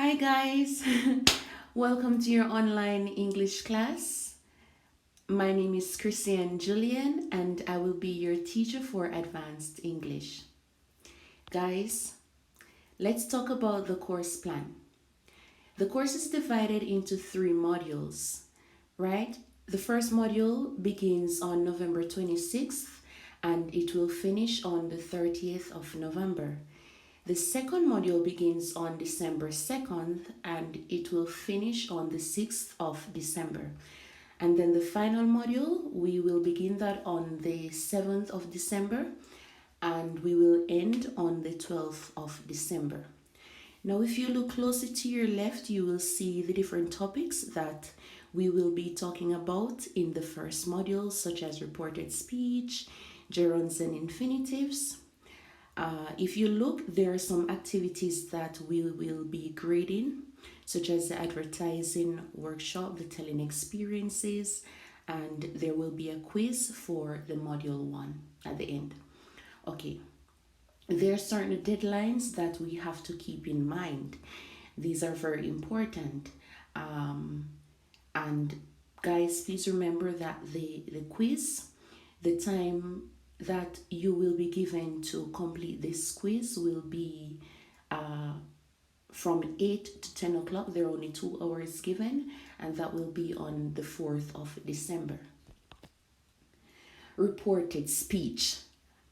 Hi guys, welcome to your online English class. My name is Christian Julian and I will be your teacher for advanced English. Guys, let's talk about the course plan. The course is divided into 3 modules, right? The first module begins on November 26th and it will finish on the 30th of November. The second module begins on December 2nd and it will finish on the 6th of December. And then the final module, we will begin that on the 7th of December and we will end on the 12th of December. Now, if you look closer to your left, you will see the different topics that we will be talking about in the first module, such as reported speech, gerunds and infinitives. If you look, there are some activities that we will be grading, such as the advertising workshop, the telling experiences, and there will be a quiz for the module 1 at the end. Okay, there are certain deadlines that we have to keep in mind. These are very important. And guys, please remember that the quiz, the time that you will be given to complete this quiz will be from 8 to 10 o'clock. There are only 2 hours given, and that will be on the 4th of December. Reported speech.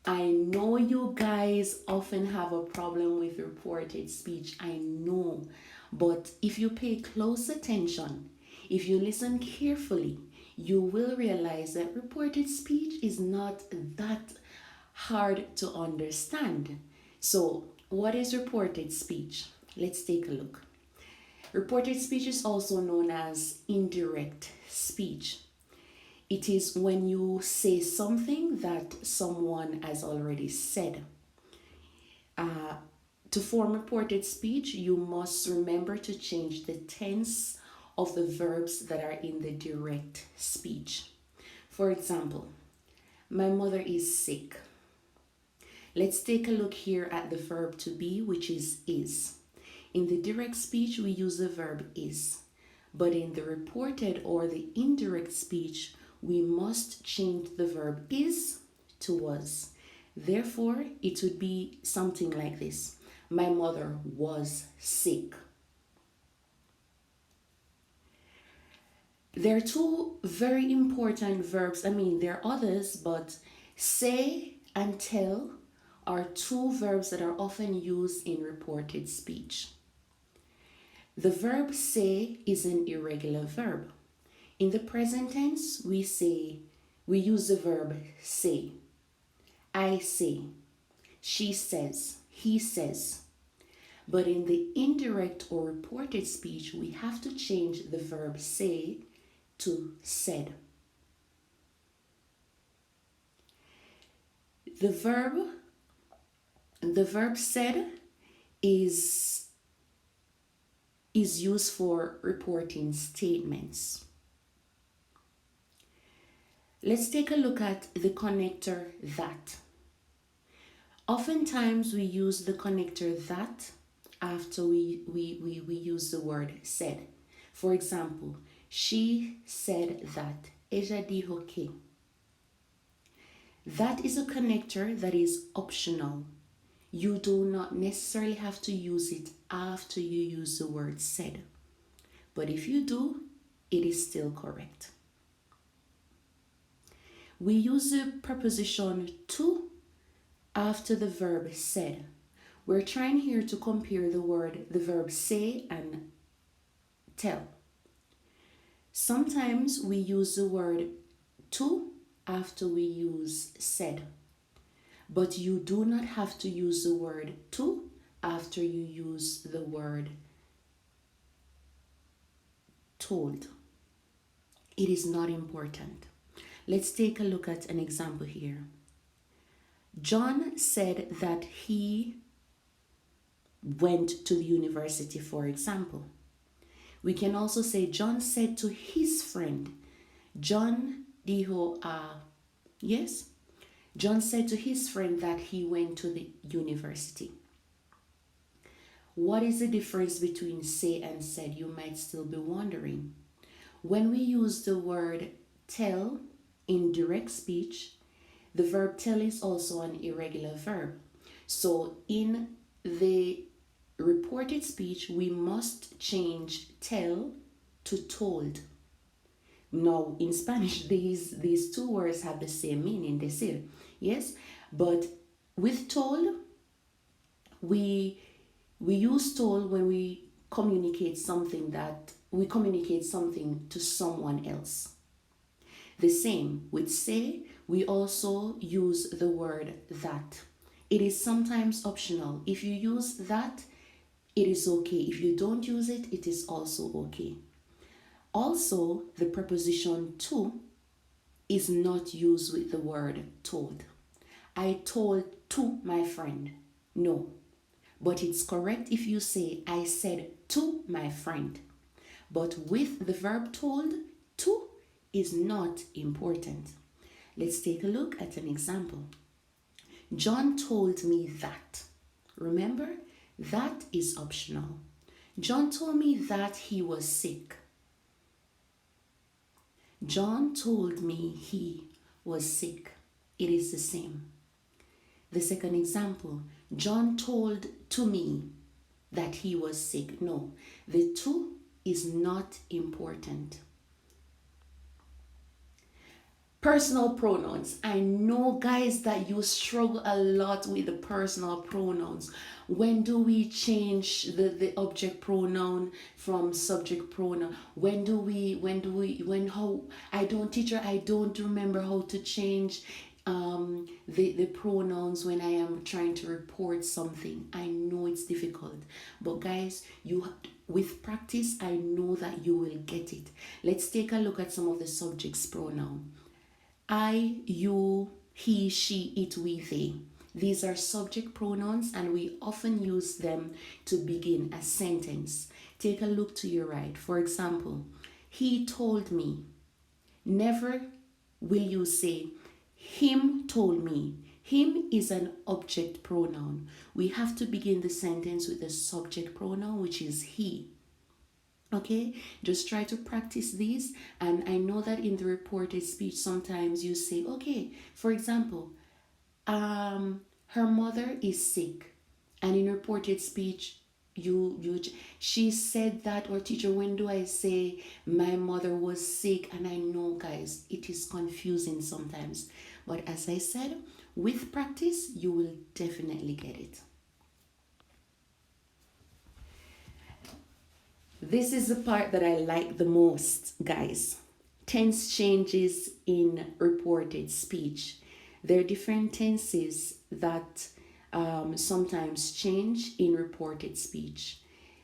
I know you guys often have a problem with reported speech. I know. But if you pay close attention, if you listen carefully, you will realize that reported speech is not that hard to understand. So, what is reported speech? Let's take a look. Reported speech is also known as indirect speech. It is when you say something that someone has already said. To form reported speech, you must remember to change the tense of the verbs that are in the direct speech. For example, my mother is sick. Let's take a look here at the verb to be, which is. In the direct speech, we use the verb is. But in the reported or the indirect speech, we must change the verb is to was. Therefore, it would be something like this. My mother was sick. There are 2 very important verbs. There are others, but say and tell are 2 verbs that are often used in reported speech. The verb say is an irregular verb. In the present tense, we use the verb say. I say, she says, he says. But in the indirect or reported speech, we have to change the verb say to said. The verb said is used for reporting statements. Let's take a look at the connector that. Oftentimes we use the connector that after we use the word said. For example, she said that. Ella dijo que. That is a connector that is optional. You do not necessarily have to use it after you use the word said. But if you do, it is still correct. We use the preposition to after the verb said. We're trying here to compare the verb say and tell. Sometimes we use the word to after we use said. But you do not have to use the word to after you use the word told. It is not important. Let's take a look at an example here. John said that he went to the university, for example. We can also say John said to his friend. John dijo yes? John said to his friend that he went to the university. What is the difference between say and said? You might still be wondering. When we use the word tell in direct speech, the verb tell is also an irregular verb. So in the reported speech, we must change tell to told. Now, in Spanish, these two words have the same meaning, decir, yes? But with told, we use told when we communicate something to someone else. The same with say, we also use the word that. It is sometimes optional. If you use that, it is okay. If you don't use it, it is also okay. Also, the preposition to is not used with the word told. I told to my friend. No. But it's correct if you say I said to my friend. But with the verb told, to is not important. Let's take a look at an example. John told me that. Remember, that is optional. John told me that he was sick. John told me he was sick. It is the same. The second example, John told to me that he was sick. No, the to is not important. Personal pronouns. I know, guys, that you struggle a lot with the personal pronouns. When do we change the object pronoun from subject pronoun? I don't remember how to change the pronouns when I am trying to report something. I know it's difficult, but guys, with practice, I know that you will get it. Let's take a look at some of the subjects pronoun. I, you, he, she, it, we, they. These are subject pronouns and we often use them to begin a sentence. Take a look to your right. For example, he told me. Never will you say, him told me. Him is an object pronoun. We have to begin the sentence with a subject pronoun, which is he. Okay, just try to practice these. And I know that in the reported speech, sometimes you say, okay, for example, her mother is sick. And in reported speech, she said that, or teacher, when do I say my mother was sick? And I know, guys, it is confusing sometimes. But as I said, with practice, you will definitely get it. This is the part that I like the most, guys. Tense changes in reported speech. There are different tenses that sometimes change in reported speech.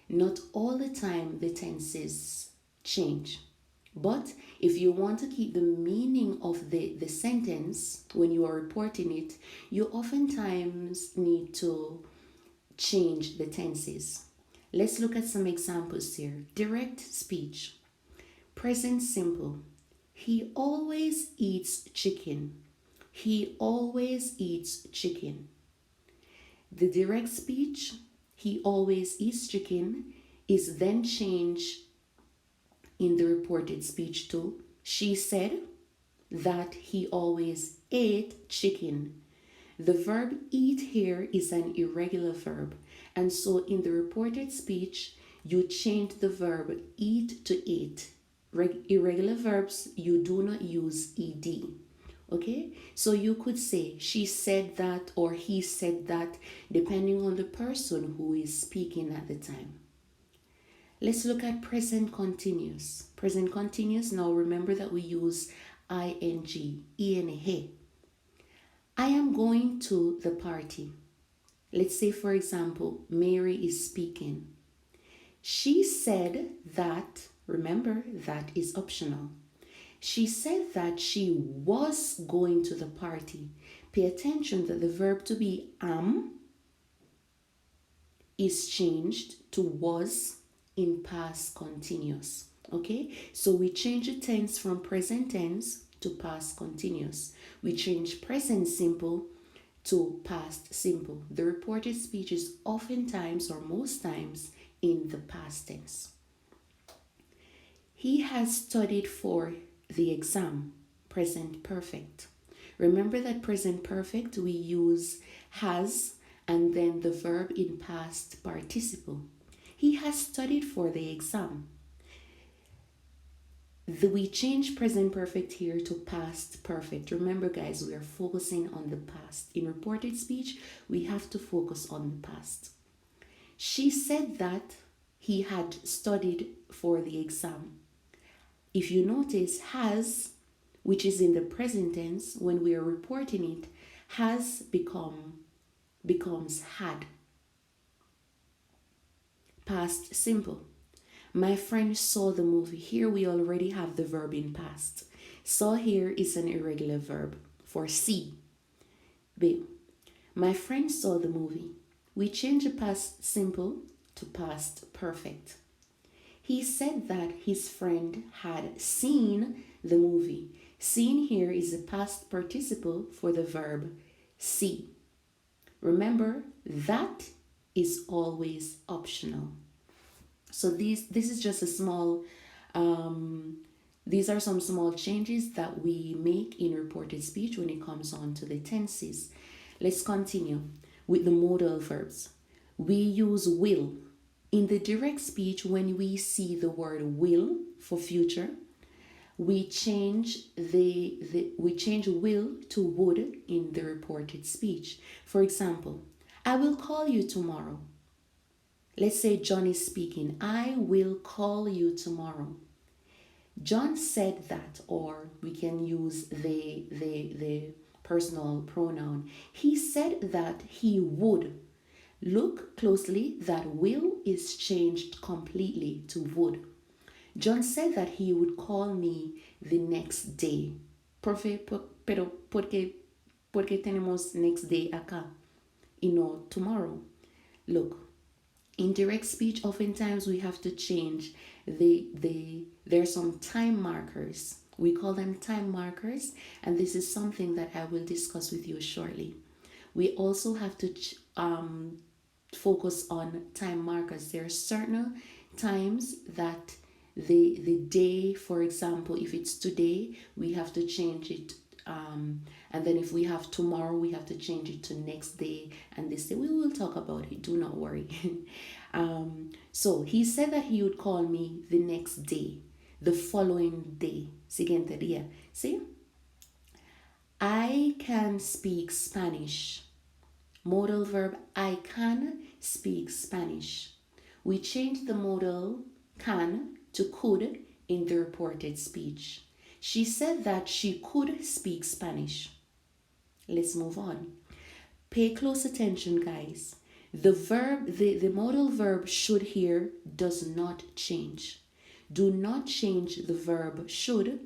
Not all the time the tenses change. But if you want to keep the meaning of the sentence when you are reporting it, you oftentimes need to change the tenses. Let's look at some examples here. Direct speech. Present simple. He always eats chicken. He always eats chicken. The direct speech, he always eats chicken, is then changed in the reported speech to, she said that he always ate chicken. The verb eat here is an irregular verb. And so in the reported speech, you change the verb eat to ate. Irregular verbs, you do not use ed. Okay? So you could say she said that or he said that, depending on the person who is speaking at the time. Let's look at present continuous. Present continuous, now remember that we use ing, ene. I am going to the party. Let's say, for example, Mary is speaking. She said that, remember, that is optional. She said that she was going to the party. Pay attention that the verb to be am is changed to was in past continuous. Okay, so we change the tense from present tense to past continuous. We change present simple to past simple. The reported speech is oftentimes or most times in the past tense. He has studied for the exam, present perfect. Remember that present perfect we use has and then the verb in past participle. He has studied for the exam. We change present perfect here to past perfect. Remember, guys, we are focusing on the past. In reported speech, we have to focus on the past. She said that he had studied for the exam. If you notice, has, which is in the present tense, when we are reporting it, has becomes had. Past simple. My friend saw the movie. Here we already have the verb in past. Saw here is an irregular verb for see. B. My friend saw the movie. We change the past simple to past perfect. He said that his friend had seen the movie. Seen here is a past participle for the verb see. Remember, that is always optional. So this is just a small, these are some small changes that we make in reported speech when it comes on to the tenses. Let's continue with the modal verbs. We use will. In the direct speech, when we see the word will for future, we change we change will to would in the reported speech. For example, I will call you tomorrow. Let's say John is speaking. I will call you tomorrow. John said that, or we can use the personal pronoun. He said that he would. Look closely, that will is changed completely to would. John said that he would call me the next day. Pero ¿por qué tenemos next day acá? Tomorrow. Look, in direct speech, oftentimes we have to change there are some time markers. We call them time markers, and this is something that I will discuss with you shortly. We also have to focus on time markers. There are certain times that the day, for example, if it's today, we have to change it. And then if we have tomorrow, we have to change it to next day and this day. We will talk about it, do not worry. So he said that he would call me the next day, the following day. Siguiente día. See? I can speak Spanish. Modal verb, I can speak Spanish. We changed the modal can to could in the reported speech. She said that she could speak Spanish. Let's move on. Pay close attention, guys. The modal verb should here does not change. Do not change the verb should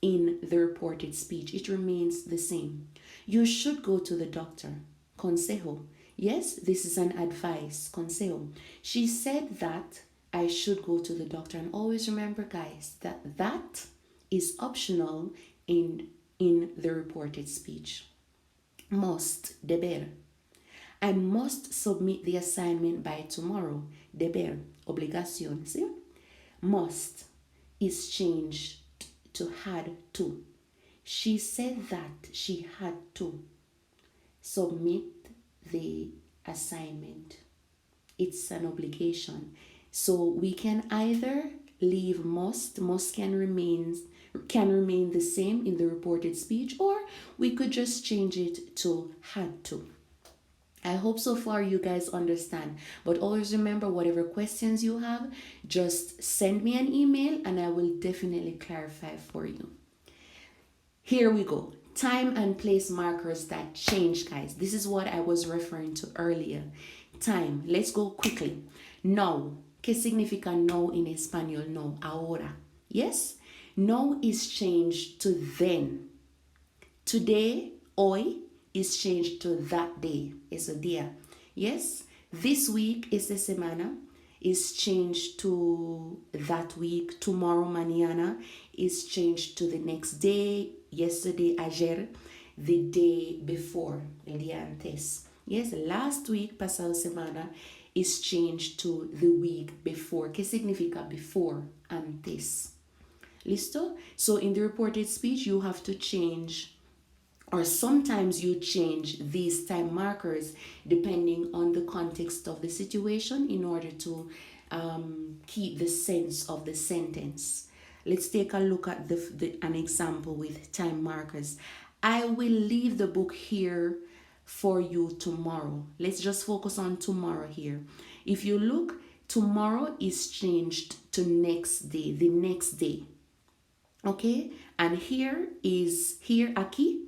in the reported speech. It remains the same. You should go to the doctor. Consejo. Yes, this is an advice. Consejo. She said that I should go to the doctor. And always remember, guys, that is optional in the reported speech. Must. Deber. I must submit the assignment by tomorrow. Deber. Obligación. See? Must is changed to had to. She said that she had to submit the assignment. It's an obligation. So we can either leave must can remain the same in the reported speech, or we could just change it to had to. I hope so far you guys understand. But always remember, whatever questions you have, just send me an email and I will definitely clarify for you. Here we go. Time and place markers that change, guys. This is what I was referring to earlier. Time. Let's go quickly. Now. ¿Qué significa no en español? No. Ahora. Yes? No is changed to then. Today, hoy, is changed to that day. Ese día. Yes? This week, esta semana, is changed to that week. Tomorrow, mañana, is changed to the next day. Yesterday, ayer. the day before, el día antes. Yes, last week, pasado semana, is changed to the week before. ¿Qué significa before? Antes. ¿Listo? So in the reported speech, you have to change, or sometimes you change these time markers depending on the context of the situation in order to keep the sense of the sentence. Let's take a look at an example with time markers. I will leave the book here for you tomorrow. Let's just focus on tomorrow here. If you look, tomorrow is changed to next day, the next day. Okay, and here aquí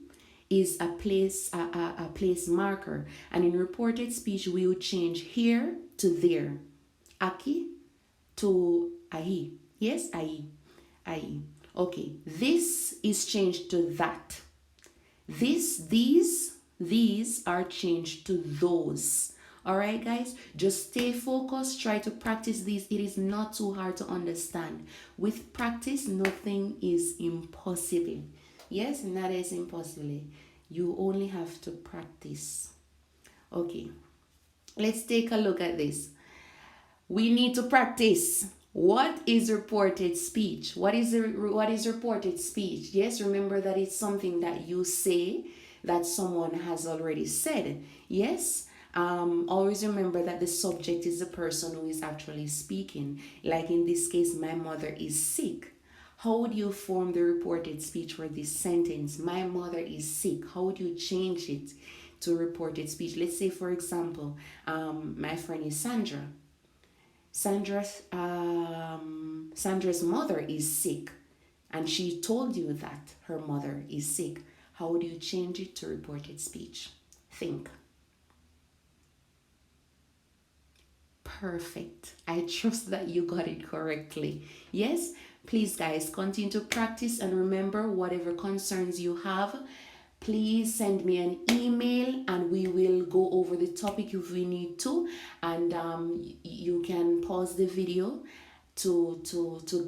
is a place marker, and in reported speech we would change here to there, aquí to ahí. Yes, ahí. Okay, this is changed to that. These are changed to those. All right, guys, just stay focused. Try to practice these. It is not too hard to understand. With practice, nothing is impossible. Yes, nada es imposible. You only have to practice. Okay, let's take a look at this. We need to practice. What is reported speech? What is reported speech? Yes, remember that it's something that you say that someone has already said. Yes. Always remember that the subject is the person who is actually speaking. Like in this case, my mother is sick. How would you form the reported speech for this sentence? My mother is sick. How would you change it to reported speech? Let's say, for example, my friend is Sandra. Sandra's mother is sick, and she told you that her mother is sick. How would you change it to reported speech? Think. Perfect. I trust that you got it correctly. Yes, please guys, continue to practice, and remember, whatever concerns you have, please send me an email and we will go over the topic if we need to, and you can pause the video to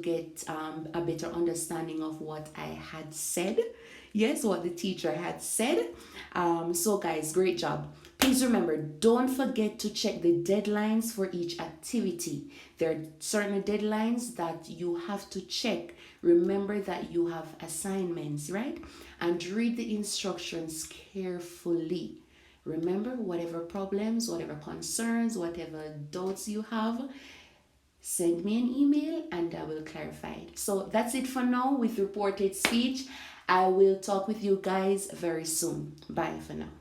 get a better understanding of what I had said. Yes, what the teacher had said. So guys, great job. Please remember, don't forget to check the deadlines for each activity. There are certain deadlines that you have to check. Remember that you have assignments, right? And read the instructions carefully. Remember, whatever problems, whatever concerns, whatever doubts you have, send me an email and I will clarify it. So that's it for now with reported speech. I will talk with you guys very soon. Bye for now.